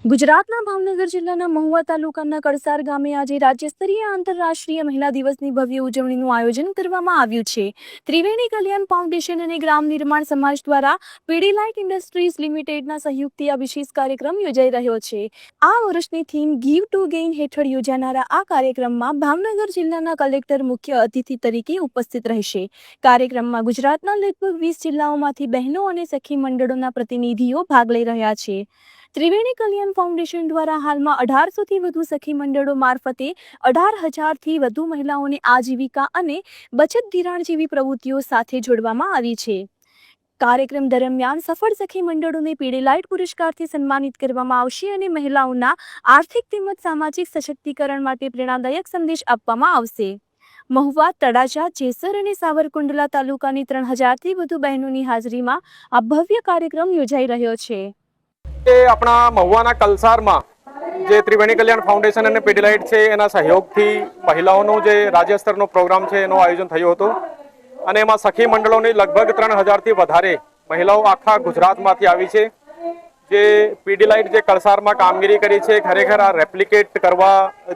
ગુજરાતના ભાવનગર જિલ્લાના મહુવા તાલુકાના કળસાર ગામે આજે રાજ્યસ્તરીય આંતરરાષ્ટ્રીય મહિલા દિવસની ભવ્ય ઉજવણીનું આયોજન કરવામાં આવ્યું છે। ત્રિવેણી કલ્યાણ ફાઉન્ડેશન અને ગ્રામ નિર્માણ સમાજ દ્વારા પીડીલાઇટ ઇન્ડસ્ટ્રીઝ લિમિટેડના સહયોગથી આ વિશેષ કાર્યક્રમ યોજાઈ રહ્યો છે। આ વર્ષની થીમ ગીવ ટુ ગેઇન હેઠળ યોજાનારા આ કાર્યક્રમમાં ભાવનગર જિલ્લાના કલેક્ટર મુખ્ય અતિથિ તરીકે ઉપસ્થિત રહેશે। કાર્યક્રમમાં ગુજરાતના લગભગ 20 જિલ્લાઓમાંથી બહેનો અને સખી મંડળોના પ્રતિનિધિઓ ભાગ લઈ રહ્યા છે। ત્રિવેણી કલ્યાણ ફાઉન્ડેશન દ્વારા હાલમાં 1800થી વધુ સખી મંડળો મારફતે 18,000થી વધુ મહિલાઓને આજીવિકા અને બચત ધિરાણ જેવી પ્રવૃત્તિઓ સાથે જોડવામાં આવી છે। કાર્યક્રમ દરમિયાન સફળ સખી મંડળોને પીડીલાઇટ પુરસ્કારથી સન્માનિત કરવામાં આવશે અને મહિલાઓના આર્થિક તેમજ સામાજિક સશક્તિકરણ માટે પ્રેરણાદાયક સંદેશ આપવામાં આવશે। મહુવા, તળાજા, જેસર અને સાવરકુંડલા તાલુકાની 3000થી વધુ બહેનોની હાજરીમાં આ ભવ્ય કાર્યક્રમ યોજાઈ રહ્યો છે। अपना महुआना कलसार में जे त्रिवेणी कल्याण फाउंडेशन और पीडीलाइट है एना सहयोग थी महिलाओं जे राज्य स्तर प्रोग्राम है एनु आयोजन थयुं हतुं अने एमां सखी मंडलों लगभग 3000 थी वधारे महिलाओं आखा गुजरात में आवी छे। जे पीडीलाइट जे कलसार में कामगीरी करी छे खरेखर आ रेप्लिकेट करवा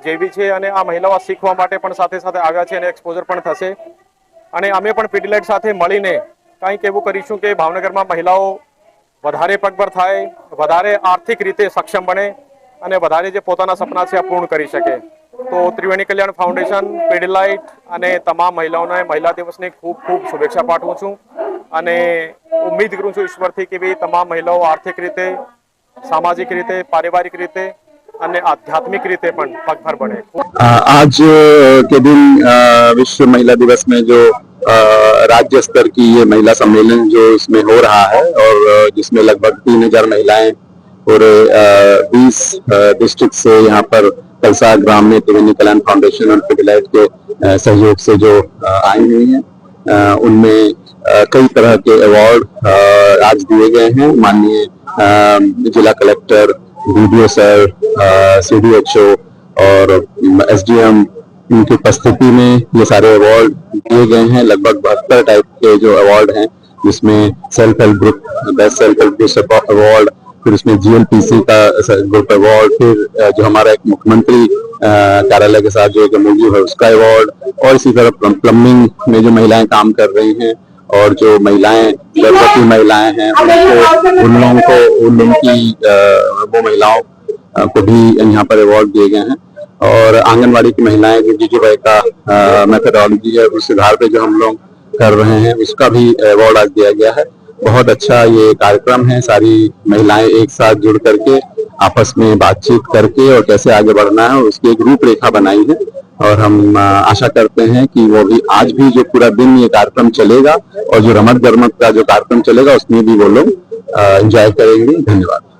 जेवी छे अने आ महिलाओं शीखवा माटे पण साथे साथे आव्या छे अने एक्सपोजर पण थशे अने अमे पण पीडीलाइट साथे मळीने कंईक एवुं करीशुं के भावनगर में महिलाओं વધારે પગભર થાય, વધારે આર્થિક રીતે સક્ષમ બને અને વધારે જે પોતાના સપના છે આ પૂર્ણ કરી શકે। તો ત્રિવેણી કલ્યાણ ફાઉન્ડેશન, પીડીલાઇટ અને તમામ મહિલાઓને મહિલા દિવસની ખૂબ ખૂબ શુભેચ્છા પાઠવું છું અને ઉમ્મીદ કરું છું ઈશ્વરથી કે ભાઈ તમામ મહિલાઓ આર્થિક રીતે, સામાજિક રીતે, પારિવારિક રીતે અને आध्यात्मिक रीते पण पगभर बने। आज के दिन विश्व महिला दिवस में जो राज्य स्तर की ये महिला सम्मेलन जो इसमें हो रहा है और जिसमें लगभग 3000 महिलाएं पूरे 20 डिस्ट्रिक्ट से यहाँ पर कलसार ग्राम में त्रिवेणी कल्याण फाउंडेशन और पीडीलाइट के सहयोग से जो आई हुई हैं उनमें कई तरह के अवार्ड आज दिए गए हैं। माननीय जिला कलेक्टर, बीडीओ सर, सीडीएचओ और एसडीएम इनकी उपस्थिति में ये सारे अवार्ड दिए गए हैं। लगभग 72 टाइप के जो अवार्ड हैं जिसमें self help group, best self help group award, फिर उसमें जीएलपीसी का ग्रुप अवार्ड, फिर जो हमारा एक मुख्यमंत्री कार्यालय के साथ जो एक एमओयू है उसका अवार्ड, और इसी तरह प्लम्बिंग में जो महिलाएं काम कर रही हैं और जो महिलाएं गर्भवती महिलाएं हैं वो महिलाओं को भी यहाँ पर अवार्ड दिए गए हैं। और आंगनवाड़ी की महिलाएं जो जीजीवाई का मेथोडोलॉजी है उस आधार पे जो हम लोग कर रहे हैं उसका भी अवार्ड आज दिया गया है। बहुत अच्छा ये कार्यक्रम है। सारी महिलाएं एक साथ जुड़ करके आपस में बातचीत करके और कैसे आगे बढ़ना है उसकी एक रूपरेखा बनाई है और हम आशा करते हैं कि वो भी आज भी जो पूरा दिन ये कार्यक्रम चलेगा और जो रमत गरमत का जो कार्यक्रम चलेगा उसमें भी वो लोग एंजॉय करेंगे। धन्यवाद।